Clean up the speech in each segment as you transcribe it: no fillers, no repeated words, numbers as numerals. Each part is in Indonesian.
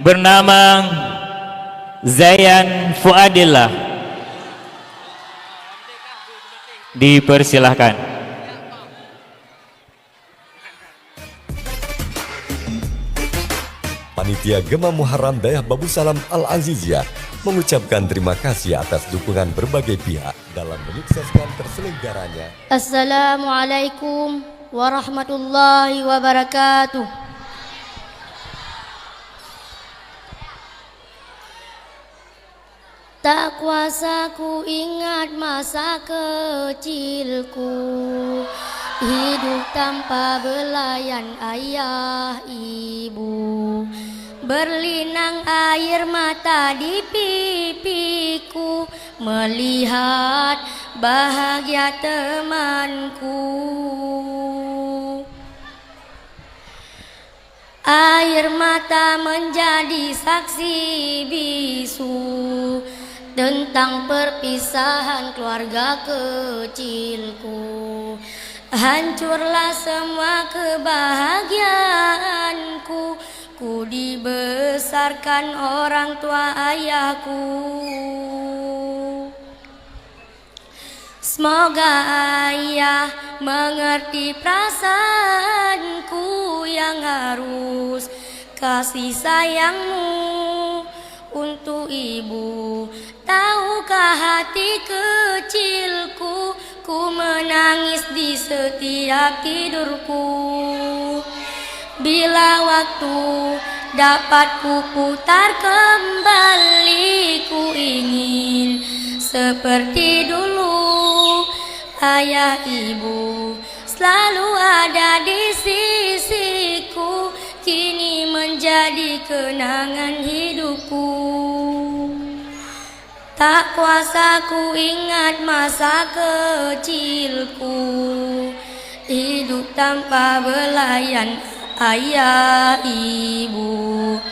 bernama Zayan Fuadillah. Dipersilahkan. Panitia Gema Muharram Dayah Babu Salam Al-Aziziyah mengucapkan terima kasih atas dukungan berbagai pihak dalam menyukseskan terselenggaranya. Assalamualaikum warahmatullahi wabarakatuh. Tak kuasa ku ingat masa kecilku, hidup tanpa belayan ayah ibu. Berlinang air mata di pipiku, melihat bahagia temanku. Air mata menjadi saksi bisu tentang perpisahan keluarga kecilku. Hancurlah semua kebahagiaanku, ku dibesarkan orang tua ayahku. Semoga ayah mengerti perasaanku yang harus kasih sayangmu untuk ibu. Tahukah hati kecilku, ku menangis di setiap tidurku. Bila waktu dapat ku putar kembali, ku ingin seperti dulu. Ayah ibu selalu ada di sisiku, kini menjadi kenangan hidupku. Tak kuasa ku ingat masa kecilku, hidup tanpa belayan ayah ibu.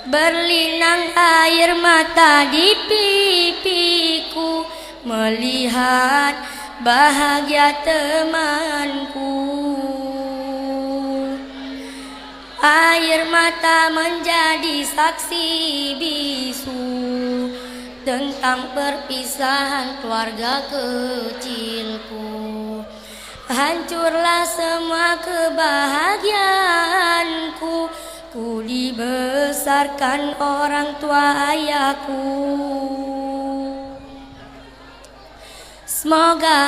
Berlinang air mata di pipiku, melihat bahagia temanku. Air mata menjadi saksi bisu tentang perpisahan keluarga kecilku. Hancurlah semua kebahagiaanku, ku dibesarkan orang tua ayahku. Semoga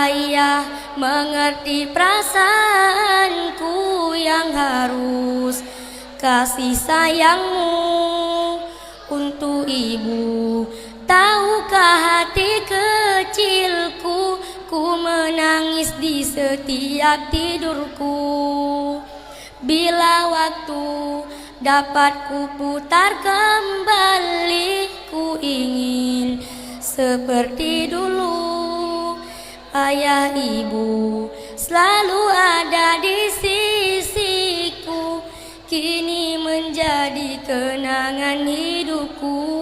ayah mengerti perasaanku yang harus kasih sayangmu untuk ibu. Tahukah hati kecilku, ku menangis di setiap tidurku. Bila waktu dapat ku putar kembali, ku ingin seperti dulu. Ayah ibu selalu ada di sisiku, kini menjadi kenangan hidupku.